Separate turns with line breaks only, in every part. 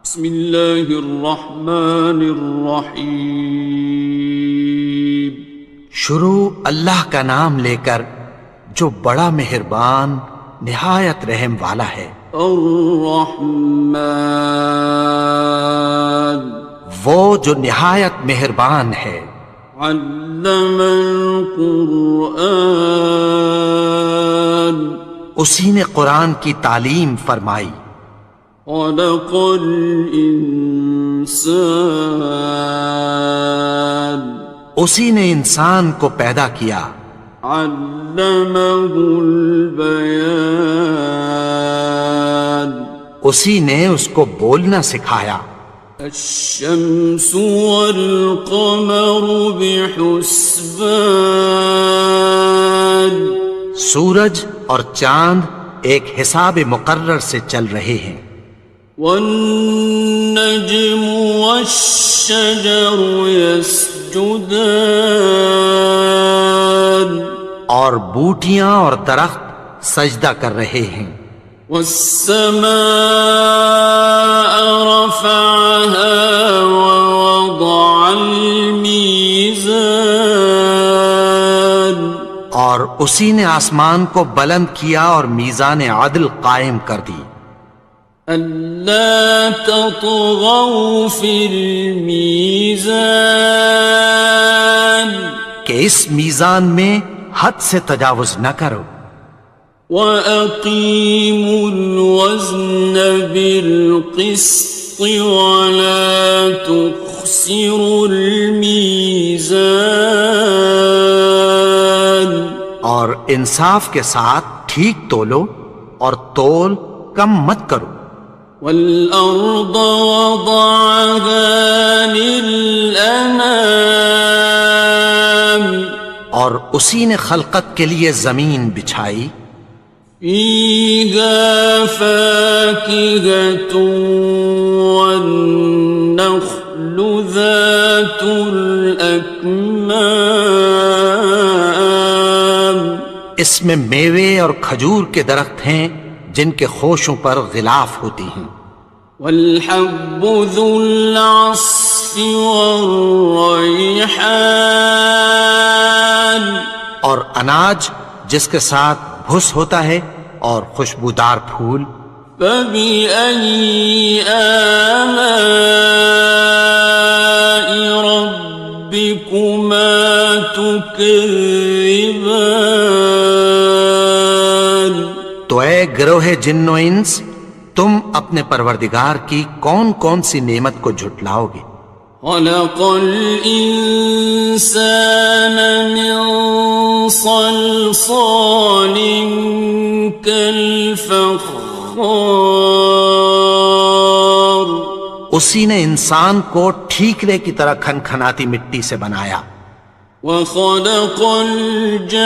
بسم اللہ الرحمن الرحیم۔
شروع اللہ کا نام لے کر جو بڑا مہربان نہایت رحم والا ہے۔
الرحمن،
وہ جو نہایت مہربان ہے۔
علم القرآن،
اسی نے قرآن کی تعلیم فرمائی۔
خلق الانسان،
اسی نے انسان کو پیدا کیا۔
علمہ البیان،
اسی نے اس کو بولنا سکھایا۔
الشمس والقمر بحسبان،
سورج اور چاند ایک حساب مقرر سے چل رہے ہیں۔
والنجم والشجر يسجدان،
اور بوٹیاں اور درخت سجدہ کر رہے ہیں۔
والسماء رفعها ووضع الميزان،
اور اسی نے آسمان کو بلند کیا اور میزان عدل قائم کر دی۔
ألا تطغوا في الميزان،
کہ اس میزان میں حد سے تجاوز نہ کرو۔
وَأَقِيمُوا الْوَزْنَ بِالْقِسْطِ وَلَا تُخْسِرُوا الْمِيزَانَ،
اور انصاف کے ساتھ ٹھیک تولو اور تول کم مت کرو۔
وَالْأَرْضَ وَضَعَهَا لِلْأَنَامِ،
اور اسی نے خلقت کے لیے زمین بچھائی۔
فِيهَا فَاكِهَةٌ وَالنَّخْلُ ذَاتُ الْأَكْمَامِ،
اس میں میوے اور کھجور کے درخت ہیں جن کے خوشوں پر غلاف ہوتی ہیں۔
وَالْحَبُّ ذُو الْعَصْفِ وَالرَّيْحَانِ،
اور اناج جس کے ساتھ بھس ہوتا ہے اور خوشبودار پھول۔
فَبِأَيِّ آلَاءِ رَبِّكُمَا تُكَذِّبَانِ،
تو اے گروہ جن و انس، تم اپنے پروردگار کی کون کون سی نعمت کو جھٹلاؤ گے؟
خَلَقَ الْإِنسَانَ مِنْ صَلْصَالٍ كَالْفَخَّارِ،
اسی نے انسان کو ٹھیکرے کی طرح کھنکھناتی مٹی سے بنایا۔
وَخَلَقَ الْجَانَّ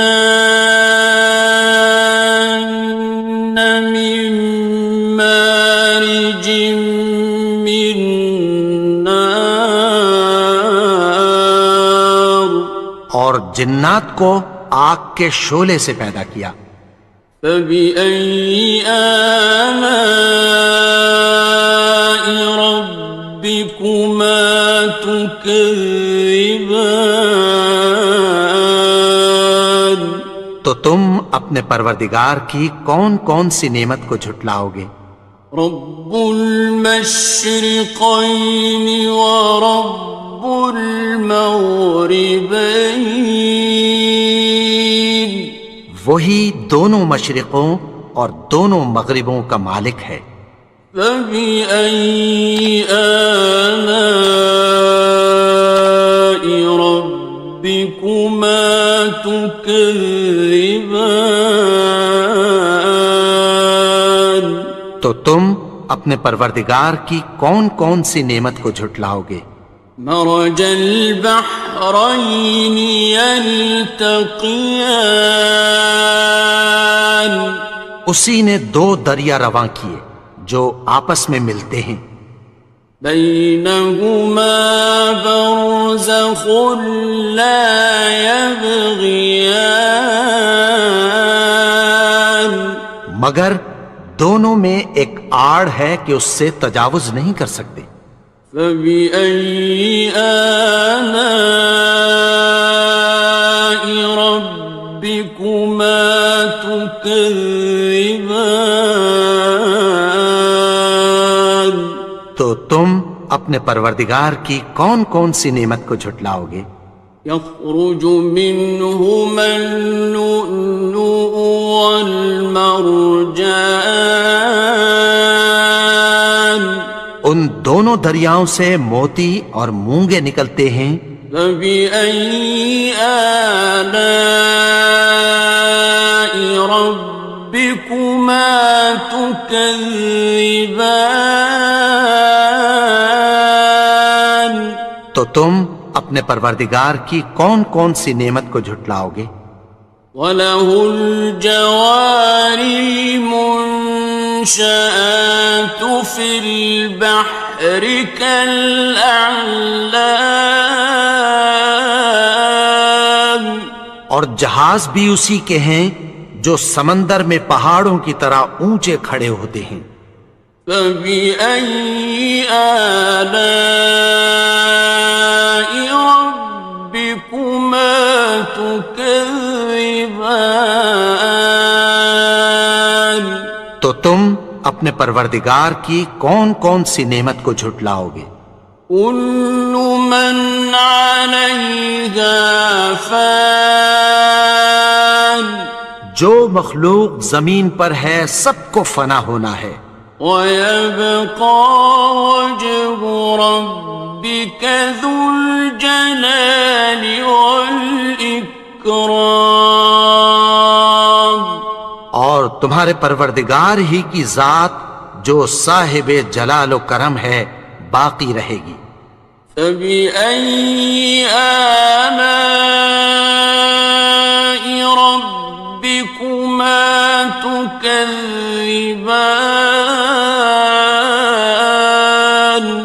مِن مَّارِجٍ مِّن نَّارٍ،
اور جنات کو آگ کے شعلے سے پیدا کیا۔
فَبِأَيِّ آلَاءِ رَبِّكُمَا تُكَذِّبَانِ،
تو تم اپنے پروردگار کی کون کون سی نعمت کو جھٹلاؤ گے؟
رب المشرقین ورب المغربین،
وہی دونوں مشرقوں اور دونوں مغربوں کا مالک ہے۔
فَبِأَيِّ آلَاءِ رَبِّكُمَا تُكَذِّبَانِ،
تو تم اپنے پروردگار کی کون کون سی نعمت کو جھٹلاؤ گے؟
مرج البحرین یلتقیان،
اسی نے دو دریا رواں کیے جو آپس میں ملتے ہیں۔
بینہما برزخ لا یبغیان،
مگر دونوں میں ایک آڑ ہے کہ اس سے تجاوز نہیں کر سکتے۔
فبأي آلاء ربكما تكذبان؟
تو تم اپنے پروردگار کی کون کون سی نعمت کو جھٹلاؤ گے؟
يخرج منهما اللؤلؤ والمرجان،
ان دونوں دریاؤں سے موتی اور مونگے نکلتے ہیں۔
فبأي آلاء ربكما تكذبان؟
تو تم اپنے پروردگار کی کون کون سی نعمت کو جھٹلاؤ گے؟
وَلَهُ الْجَوَارِ الْمُنشَآتُ فِي الْبَحْرِ كَالْأَعْلَامِ،
اور جہاز بھی اسی کے ہیں جو سمندر میں پہاڑوں کی طرح اونچے کھڑے ہوتے ہیں۔
فَبِأَيِّ آلَاءِ رَبِّكُمَا تُكَذِّبَانِ؟
تو تم اپنے پروردگار کی کون کون سی نعمت کو جھٹلاؤ گے؟
كُلُّ مَنْ عَلَيْهَا فَانٍ،
جو مخلوق زمین پر ہے سب کو فنا ہونا ہے۔
وَيَبْقَى وَجْهُ رَبِّكَ ذُو الْجَلَالِ وَالْإِكْرَامِ،
اور تمہارے پروردگار ہی کی ذات جو صاحب جلال و کرم ہے باقی رہے گی۔
فَبِأَيِّ آلَاءِ رَبِّكُمَا تُكَذِّبَانِ؟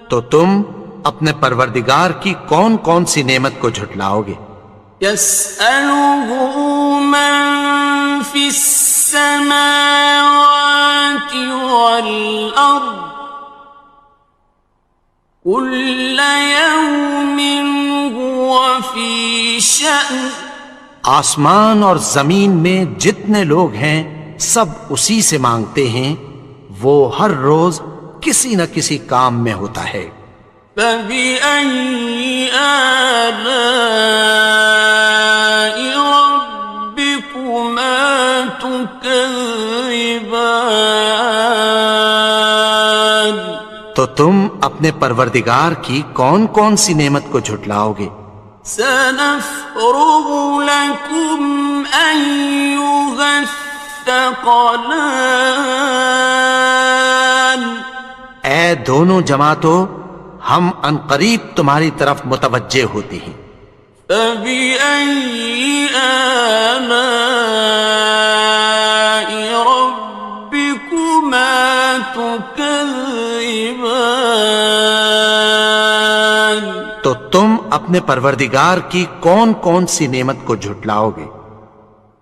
تو تم اپنے پروردگار کی کون کون سی نعمت کو جھٹلاؤ گے؟
يَسْأَلُهُ مَن فِي السَّمَاوَاتِ وَالْأَرْضِ كُلَّ يَوْمٍ هُوَ فِي شَأْنٍ،
آسمان اور زمین میں جتنے لوگ ہیں سب اسی سے مانگتے ہیں، وہ ہر روز کسی نہ کسی کام میں ہوتا ہے۔
فَبِأَيِّ آلَاءِ رَبِّكُمَا تُكَذِّبَانِ؟
تو تم اپنے پروردگار کی کون کون سی نعمت کو جھٹلاؤ گے؟
سَنَفْرُغُ لَكُمْ أَيُّهَ الثَّقَلَانِ،
اے دونوں جماعتوں، ہم عنقریب تمہاری طرف متوجہ ہوتے ہیں۔
فَبِأَيِّ آلَاءِ رَبِّكُمَا تُكَذِّبَانِ؟
تو تم اپنے پروردگار کی کون کون سی نعمت کو جھٹلاؤ گے؟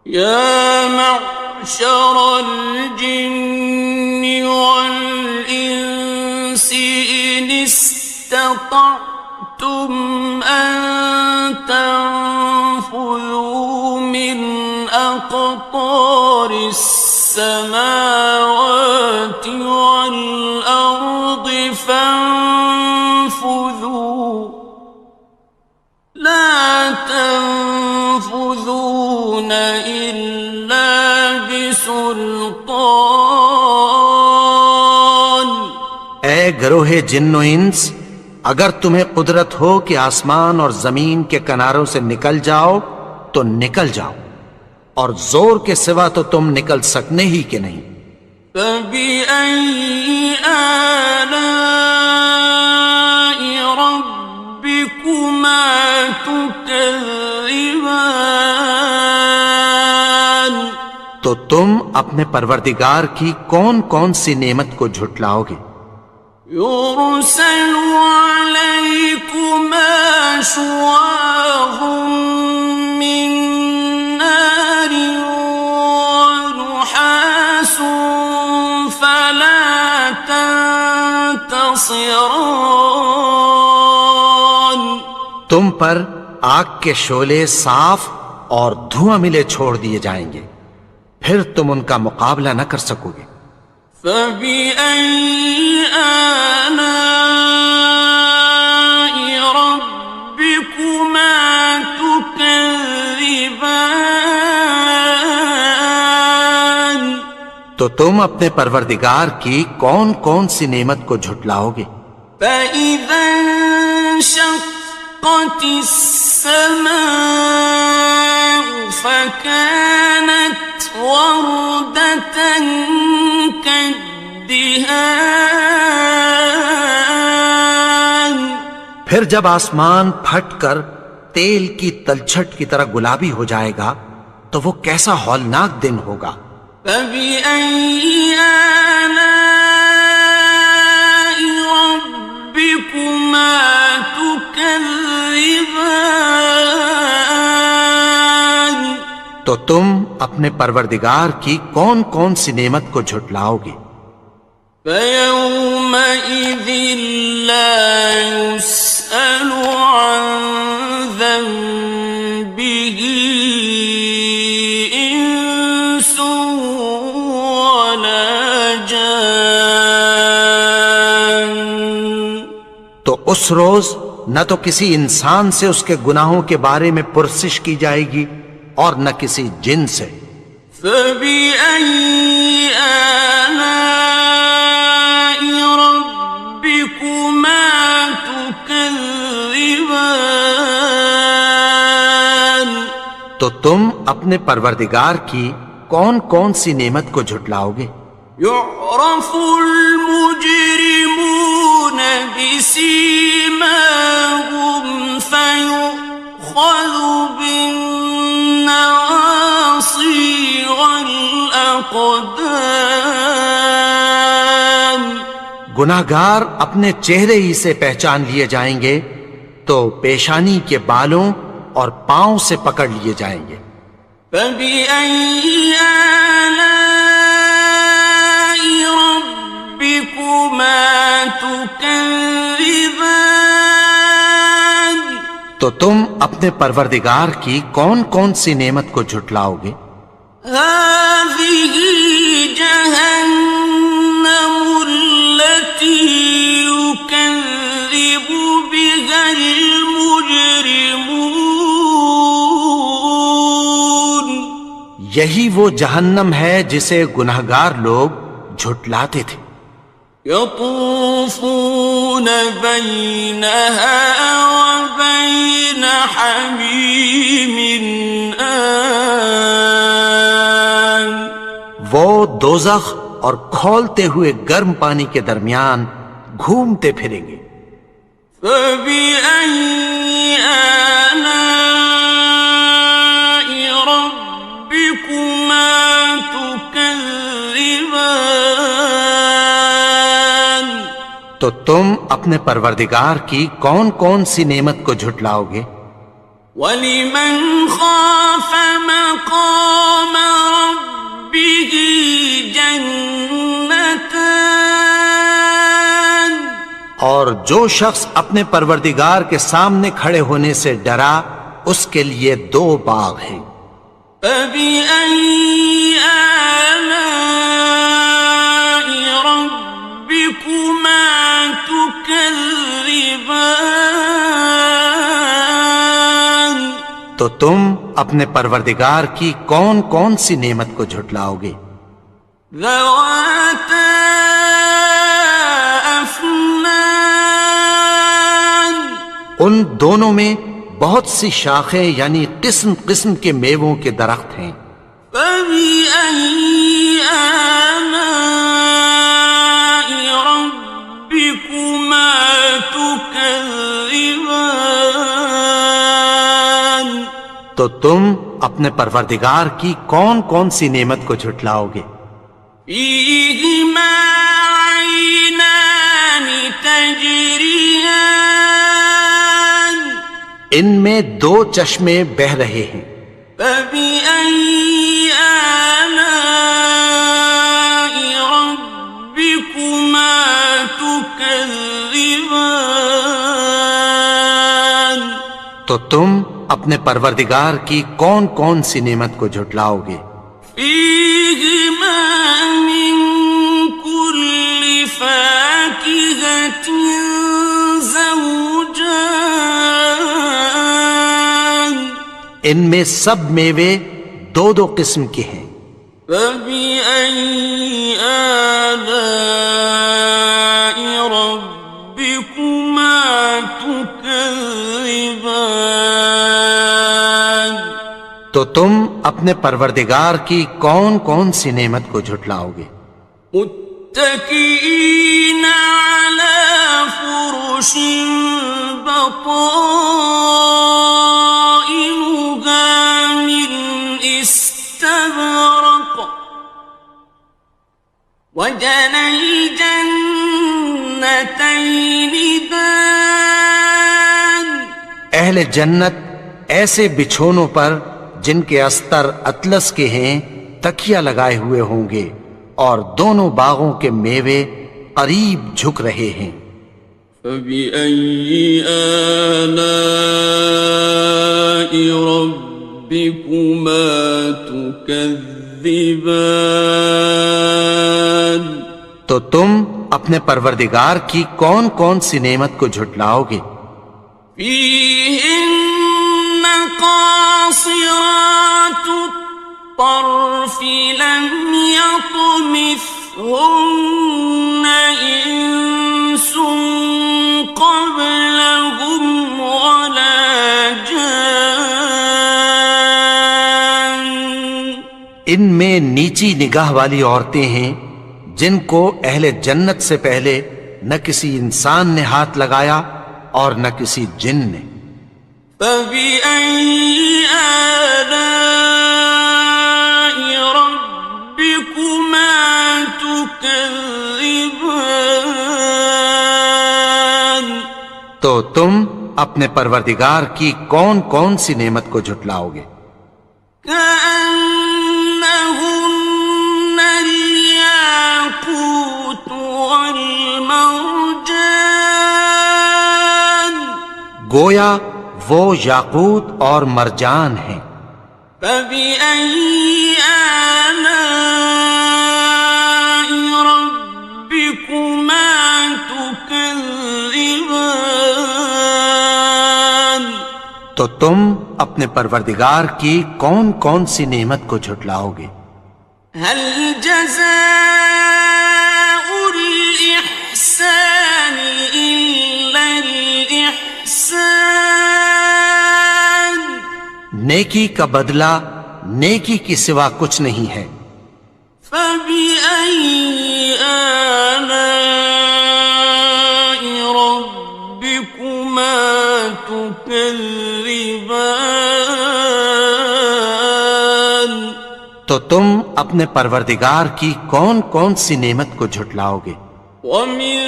يَا مَعْشَرَ الْجِنِّ وَالْإِنسِ إِنِ اسْتَطَعْتُمْ أَن تَنفُذُوا مِنْ أَقْطَارِ السَّمَاوَاتِ وَالْأَرْضِ فَانفُذُوا لَا تَنفُذُونَ إِلَّا بِسُلْطَانٍ۔
اے گروہ جن و انس، اگر تمہیں قدرت ہو کہ آسمان اور زمین کے کناروں سے نکل جاؤ تو نکل جاؤ، اور زور کے سوا تو تم نکل سکنے ہی کہ نہیں۔
فَبِأَيِّ آلَاءِ رَبِّكُمَا تُكَذِّبَانِ؟
تو تم اپنے پروردگار کی کون کون سی نعمت کو جھٹلاؤ گے؟
يُرْسَلُ عَلَيْكُمَا شُوَاظٌ مِّن نَّارٍ وَنُحَاسٌ ينتصران
تم پر آگ کے شعلے صاف اور دھواں ملے چھوڑ دیے جائیں گے، پھر تم ان کا مقابلہ نہ کر سکو گے۔
فبأي آلاء ربكما تكذبان
تو تم اپنے پروردگار کی کون کون سی نعمت کو جھٹلاؤ گے؟
فإذا انشقت السماء فكانت وردة كالدهان
پھر جب آسمان پھٹ کر تیل کی تلچھٹ کی طرح گلابی ہو جائے گا تو وہ کیسا ہولناک دن ہوگا۔
فبأي آلاء ربكما تكذبان
تو تم اپنے پروردگار کی کون کون سی نعمت کو جھٹلاؤ گے؟
فيومئذ لا يسأل عن ذنبه إنس ولا جان
تو اس روز نہ تو کسی انسان سے اس کے گناہوں کے بارے میں پرسش کی جائے گی اور نہ کسی جن سے۔
فبأي آلاء ربكما تكذبان
تو تم اپنے پروردگار کی کون کون سی نعمت کو جھٹلاؤ گے؟
يعرف المجرمون بسيماهم فيؤخذ بالنواصي والأقدام
گناہگار اپنے چہرے ہی سے پہچان لیے جائیں گے تو پیشانی کے بالوں اور پاؤں سے پکڑ لیے جائیں گے۔
فبأي آلاء ربكما تكذبان
تو تم اپنے پروردگار کی کون کون سی نعمت کو جھٹلاؤ گے؟
هذه جهنم التي يكذب بها المجرمون
یہی وہ جہنم ہے جسے گناہگار لوگ جھٹلاتے تھے۔
يطوفون بينها وبين حميم آن
وہ دوزخ اور کھولتے ہوئے گرم پانی کے درمیان گھومتے پھریں گے۔
فبأي آلاء ربكما تكذبان
تو تم اپنے پروردگار کی کون کون سی نعمت کو جھٹلاؤ گے؟
وَلِمَنْ خَافَ مَقَامَ رَبِّهِ جَنَّتَانِ
اور جو شخص اپنے پروردگار کے سامنے کھڑے ہونے سے ڈرا اس کے لیے دو باغ ہیں۔
فَبِأَيِّ آلَاءِ رَبِّكُمَا تُكَذِّبَانِ
تو تم اپنے پروردگار کی کون کون سی نعمت کو جھٹلاؤ گے؟
ذَوَاتَا أَفْنَانٍ
ان دونوں میں بہت سی شاخیں یعنی قسم قسم کے میووں کے درخت ہیں۔
فَبِأَيِّ آلَاءِ رَبِّكُمَا تُكَذِّبَانِ
تو تم اپنے پروردگار کی کون کون سی نعمت کو جھٹلاؤ گے؟
فِيهِمَا عَيْنَانِ تَجْرِيَانِ
ان میں دو چشمے بہہ رہے ہیں۔
فَبِأَيِّ آلَاءِ رَبِّكُمَا تُكَذِّبَانِ تكذبان
تو تم اپنے پروردگار کی کون کون سی نعمت کو جھٹلاؤ گے؟
فيهما من كل فاكهة زوجان
ان میں سب میوے دو دو قسم کے ہیں۔
فبأي آلاء ربكما تكذبان
تو تم اپنے پروردگار کی کون کون سی نعمت کو جھٹلاؤ گے؟
متكئين على فرش بطائنها من استبرق وجنى الجنتين دان
اہل جنت ایسے بچھونوں پر جن کے استر اطلس کے ہیں تکیہ لگائے ہوئے ہوں گے، اور دونوں باغوں کے میوے قریب جھک رہے ہیں۔
فبأي آلاء ربكما تكذبان
تو تم اپنے پروردگار کی کون کون سی نعمت کو جھٹلاؤ گے؟
فيهن قاصرات الطرف لم يطمثهن إنس قبلهم ولا جان
ان میں نیچی نگاہ والی عورتیں ہیں جن کو اہل جنت سے پہلے نہ کسی انسان نے ہاتھ لگایا اور نہ کسی جن نے۔
فبأي آلاء ربكما تكذبان
تو تم اپنے پروردگار کی کون کون سی نعمت کو جھٹلاؤ گے؟
كأنهن الياقوت والمرجان
گویا وہ یاقوت اور مرجان ہیں۔
فبأي آلاء ربكما تكذبان
تو تم اپنے پروردگار کی کون کون سی نعمت کو جھٹلاؤ گے؟
هل جزاء الإحسان إلا الإحسان
نیکی کا بدلہ نیکی کی سوا کچھ نہیں ہے۔
فبأي آلاء ربكما تكذبان
تو تم اپنے پروردگار کی کون کون سی نعمت کو جھٹلاؤ گے؟
ومن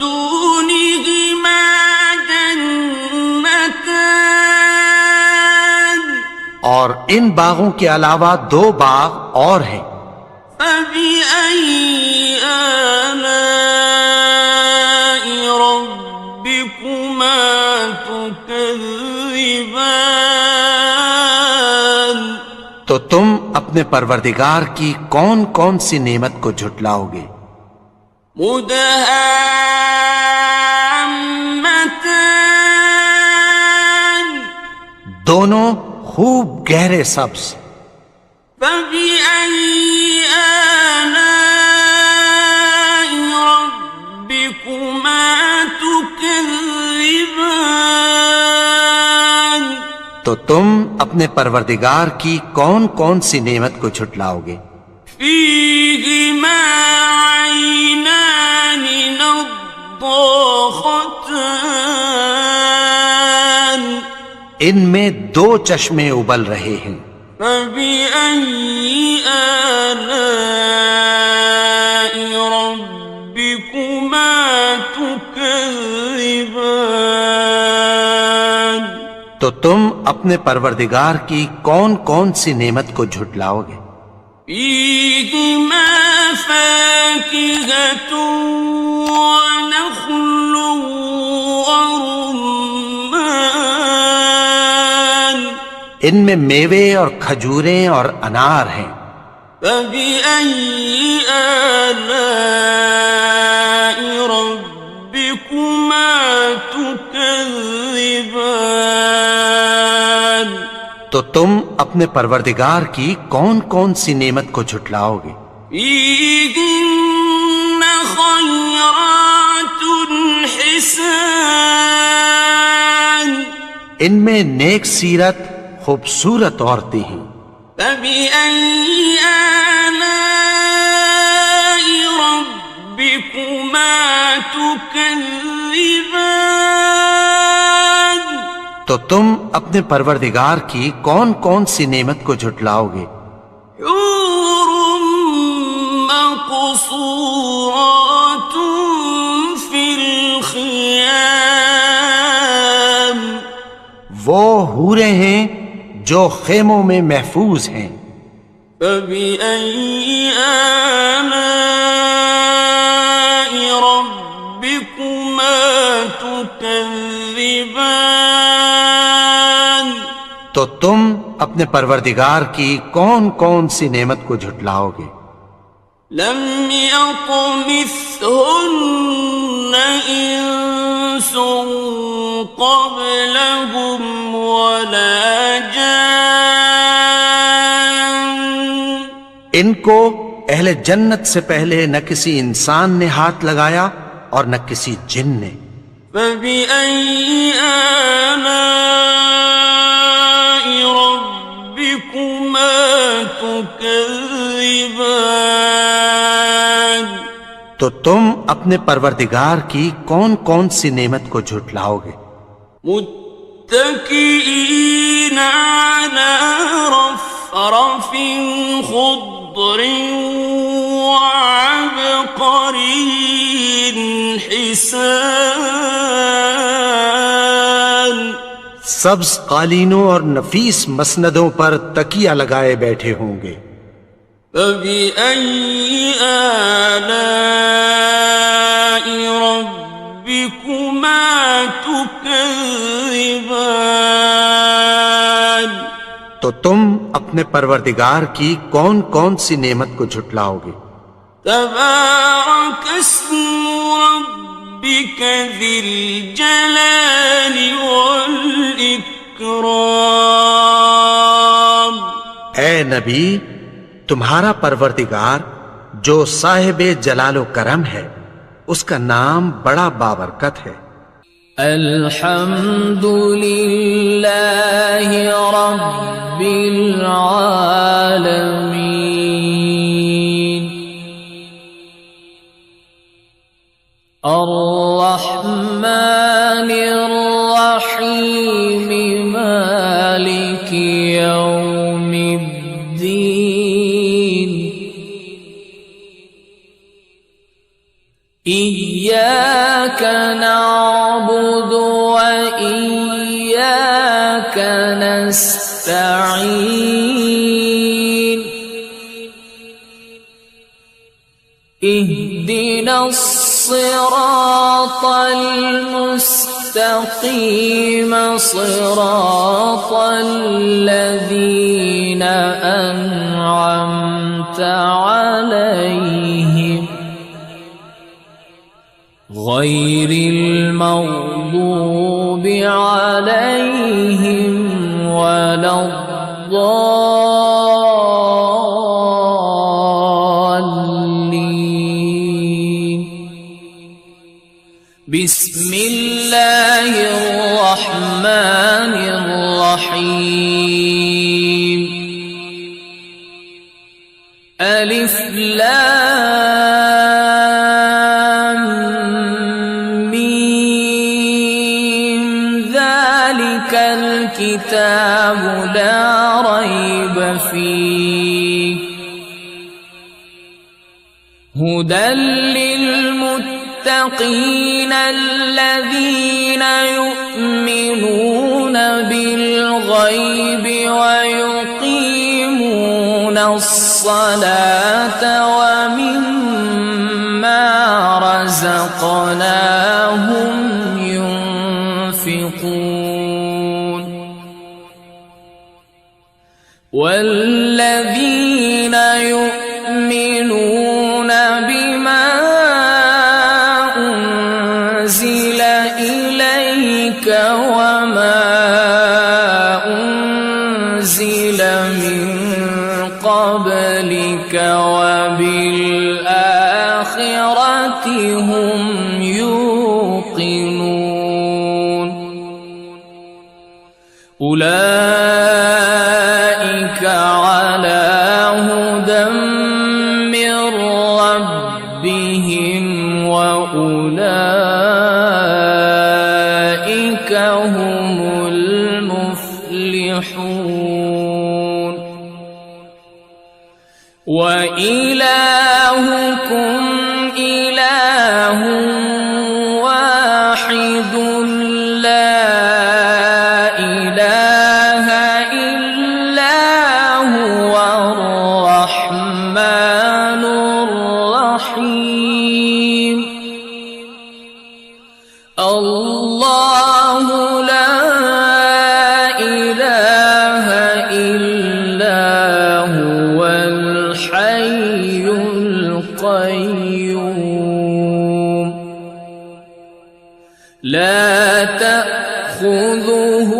دونهما جنتان
اور ان باغوں کے علاوہ دو باغ اور ہیں۔
فبأي آلاء ربكما تكذبان
تو تم اپنے پروردگار کی کون کون سی نعمت کو جھٹلاؤ گے؟
مدهامتان
دونوں خوب گہرے سبز۔
فبأي آلاء ربكما تكذبان
تو تم اپنے پروردگار کی کون کون سی نعمت کو جھٹلاؤ گے؟
فيهما عينان نضاختان
ان میں دو چشمے ابل رہے ہیں۔
فبأي آلاء ربكما تكذبان
تو تم اپنے پروردگار کی کون کون سی نعمت کو جھٹلاؤ گے؟
فيهما فاكهة ونخل ورمان
ان میں میوے اور کھجوریں اور انار ہیں.
فبأي آلاء ربكما تكذبان
تو تم اپنے پروردگار کی کون کون سی نعمت کو جھٹلاؤ گے؟
فيهن خيرات حسان
ان میں نیک سیرت خوبصورت عورتیں ہیں.
فبأي آلاء ربكما تكذبان
تو تم اپنے پروردگار کی کون کون سی نعمت کو جھٹلاؤ گے؟
حور مقصورات في الخيام
وہ حوریں ہیں جو خیموں میں محفوظ ہیں.
فبأي آلاء ربكما تكذبان
تو تم اپنے پروردگار کی کون کون سی نعمت کو جھٹلاؤ گے؟
لم يطمثهن إنس قبلهم ولا جان
ان کو اہل جنت سے پہلے نہ کسی انسان نے ہاتھ لگایا اور نہ کسی جن نے.
فبأي آلاء ربكما تكذبان
تو تم اپنے پروردگار کی کون کون سی نعمت کو جھٹلاؤ گے؟
متكئين على رفرف خضر وعبقري حسان
سبز قالینوں اور نفیس مسندوں پر تکیہ لگائے بیٹھے ہوں گے.
فبأي آلاء ربكما تكذبان
تو تم اپنے پروردگار کی کون کون سی نعمت کو جھٹلاؤ گے؟
تبارك اسم ربك ذي الجلال والإكرام
اے نبی، تمہارا پروردگار جو صاحب جلال و کرم ہے اس کا نام بڑا بابرکت ہے.
الحمد للہ رب العالمین الرحمن الرحیم مالک یوم الدین إياك نعبد وإياك نستعين اهدنا الصراط المستقيم صراط الذين أنعمت عليهم غير المغضوب عليهم ولا الضالين. بسم الله الرحمن الرحيم. ألف لام ميم ذلك الكتاب لا ريب فيه هدى للمتقين الذين يؤمنون بالغيب ويقيمون الصلاة ومما رزقناهم ينفقون والذين يؤمنون بما أنزل إليك وما أنزل من قبلك وبالآخرة هم يوقنون أولئك على هدى من ربهم وأولئك هم المفلحون وإلهكم إله واحد لا إله إلا هو الرحمن الرحيم الله لا إله إلا هو الحي القيوم لا تأخذه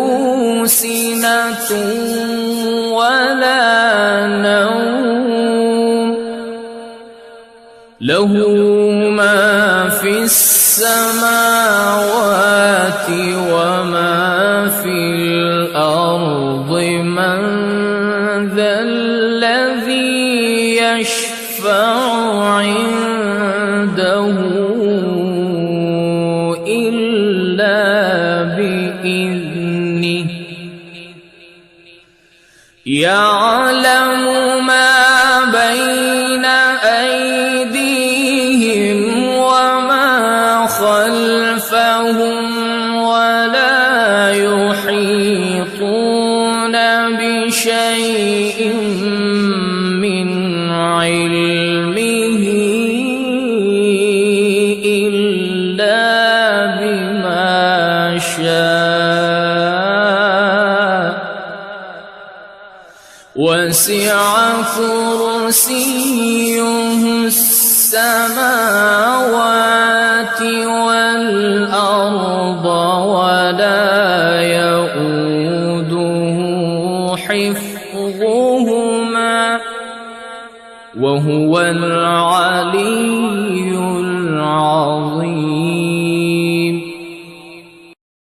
سنة ولا نوم له ما في السماوات وما في الأرض من ذا الذي يشفع عنده إلا بإذنه يعلم ما بين أيديهم وما خلفهم ولا يحيطون بشيء من علمه إلا بما شاء وسع كرسيه السماوات والأرض ولا يؤوده حفظهما وهو العلي